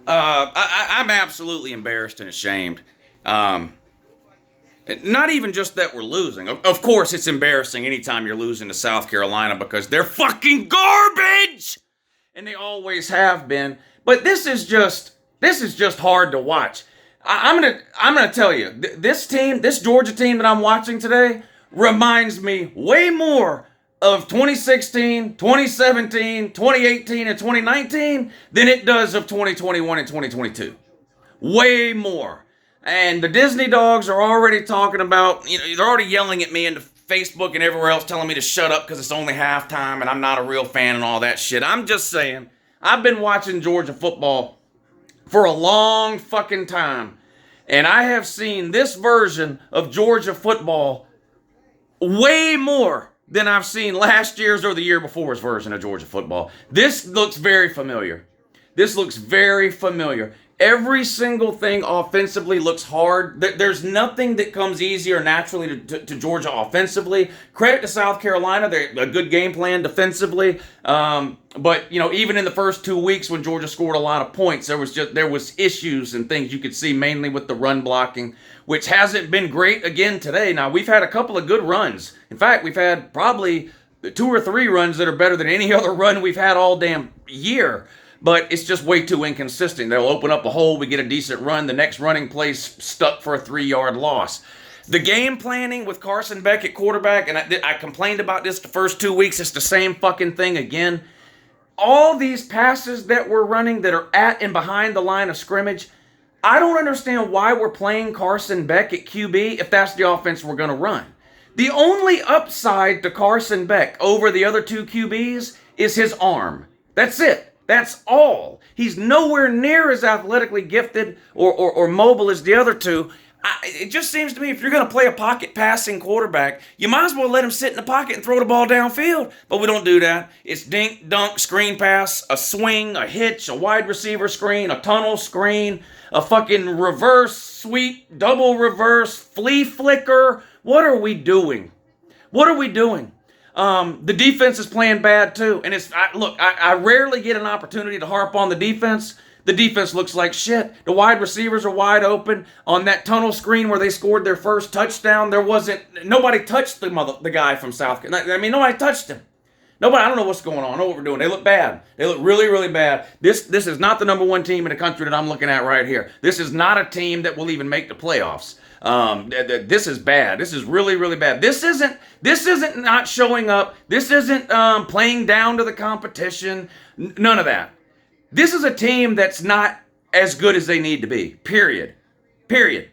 I'm absolutely embarrassed and ashamed. Um, Not even just that we're losing. Of course, it's embarrassing anytime you're losing to South Carolina because they're fucking garbage, and they always have been. But this is just hard to watch. I'm gonna tell you, this team, this Georgia team that I'm watching today, reminds me way more of 2016, 2017, 2018, and 2019 than it does of 2021 and 2022. Way more. And the Disney dogs are already talking about, they're already yelling at me into Facebook and everywhere else telling me to shut up because it's only halftime and I'm not a real fan and all that shit. I'm just saying, I've been watching Georgia football for a long fucking time. And I have seen this version of Georgia football way more than I've seen last year's or the year before's version of Georgia football. This looks very familiar. This looks very familiar. Every single thing offensively looks hard. There's nothing that comes easy or naturally to Georgia offensively. Credit to South Carolina. They're a good game plan defensively. But even in the first 2 weeks when Georgia scored a lot of points, there was issues and things you could see mainly with the run blocking, which hasn't been great again today. Now, we've had a couple of good runs. In fact, we've had probably 2 or 3 runs that are better than any other run we've had all damn year. But it's just way too inconsistent. They'll open up a hole, we get a decent run, the next running play's stuck for a 3-yard loss. The game planning with Carson Beck at quarterback, and I complained about this the first 2 weeks, it's the same fucking thing again. All these passes that we're running that are at and behind the line of scrimmage, I don't understand why we're playing Carson Beck at QB if that's the offense we're going to run. The only upside to Carson Beck over the other 2 QBs is his arm. That's it. That's all. He's nowhere near as athletically gifted or mobile as the other 2. It just seems to me if you're going to play a pocket passing quarterback, you might as well let him sit in the pocket and throw the ball downfield. But we don't do that. It's dink, dunk, screen pass, a swing, a hitch, a wide receiver screen, a tunnel screen, a fucking reverse sweep, double reverse, flea flicker. What are we doing? What are we doing? The defense is playing bad too, and I rarely get an opportunity to harp on the defense. The defense looks like shit. The wide receivers are wide open. On that tunnel screen where they scored their first touchdown, nobody touched the guy from South Carolina. I mean, nobody touched him. Nobody. I don't know what's going on. I don't know what we're doing. They look bad. They look really, really bad. This is not the number 1 team in the country that I'm looking at right here. This is not a team that will even make the playoffs. This is bad. This is really, really bad. This isn't not showing up. This isn't playing down to the competition. None of that. This is a team that's not as good as they need to be. Period. Period.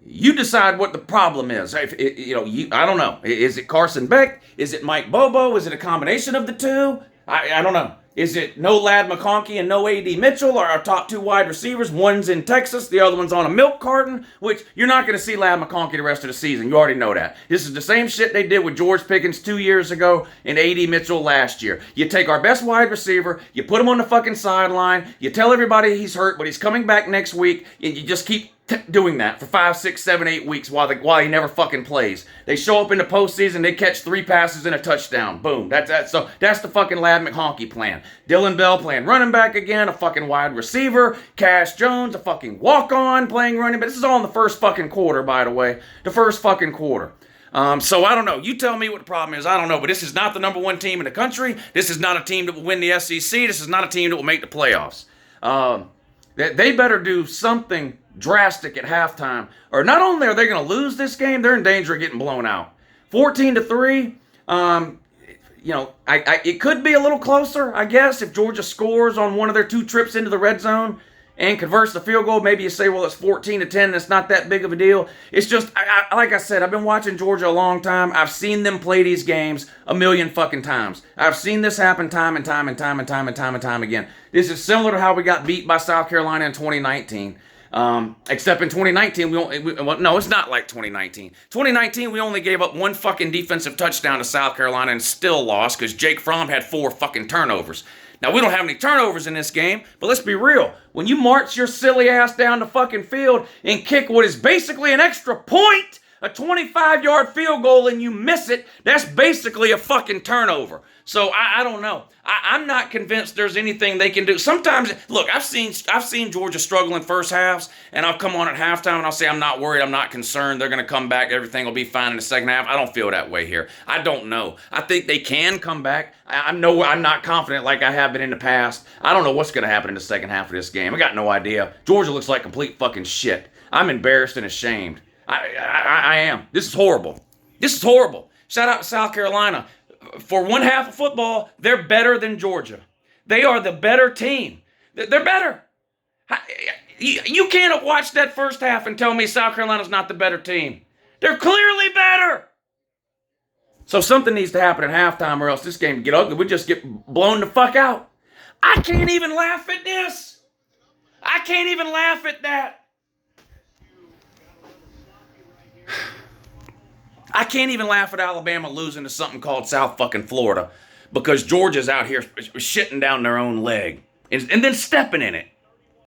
You decide what the problem is. I don't know. Is it Carson Beck? Is it Mike Bobo? Is it a combination of the 2? I don't know. Is it no Ladd McConkey and no A.D. Mitchell, our top 2 wide receivers? One's in Texas, the other one's on a milk carton, which you're not going to see Ladd McConkey the rest of the season. You already know that. This is the same shit they did with George Pickens 2 years ago and A.D. Mitchell last year. You take our best wide receiver, you put him on the fucking sideline, you tell everybody he's hurt, but he's coming back next week, and you just keep doing that for 5, 6, 7, 8 weeks while he never fucking plays. They show up in the postseason, they catch 3 passes and a touchdown. Boom. That's the fucking Ladd McConkey plan. Dylan Bell playing running back again, a fucking wide receiver. Cash Jones, a fucking walk-on playing running back. This is all in the first fucking quarter, by the way. The first fucking quarter. So I don't know. You tell me what the problem is. I don't know. But this is not the number 1 team in the country. This is not a team that will win the SEC. This is not a team that will make the playoffs. They better do something drastic at halftime, or not only are they going to lose this game, they're in danger of getting blown out. 14-3. It could be a little closer, I guess, if Georgia scores on one of their 2 trips into the red zone and converts the field goal. Maybe you say, well, it's 14-10, and it's not that big of a deal. It's just, like I said, I've been watching Georgia a long time. I've seen them play these games a million fucking times. I've seen this happen time and time and time and time and time and time again. This is similar to how we got beat by South Carolina in 2019. Except in 2019, no, it's not like 2019. 2019, we only gave up 1 fucking defensive touchdown to South Carolina and still lost because Jake Fromm had 4 fucking turnovers. Now, we don't have any turnovers in this game, but let's be real. When you march your silly ass down the fucking field and kick what is basically an extra point A 25-yard field goal and you miss it, that's basically a fucking turnover. So I don't know. I'm not convinced there's anything they can do. Sometimes, look, I've seen Georgia struggle in first halves, and I'll come on at halftime and I'll say I'm not worried, I'm not concerned. They're going to come back. Everything will be fine in the second half. I don't feel that way here. I don't know. I think they can come back. I'm not confident like I have been in the past. I don't know what's going to happen in the second half of this game. I got no idea. Georgia looks like complete fucking shit. I'm embarrassed and ashamed. I am. This is horrible. This is horrible. Shout out to South Carolina. For one half of football, they're better than Georgia. They are the better team. They're better. You can't watch that first half and tell me South Carolina's not the better team. They're clearly better. So something needs to happen at halftime or else this game get ugly. We just get blown the fuck out. I can't even laugh at this. I can't even laugh at that. I can't even laugh at Alabama losing to something called South fucking Florida because Georgia's out here shitting down their own leg and then stepping in it.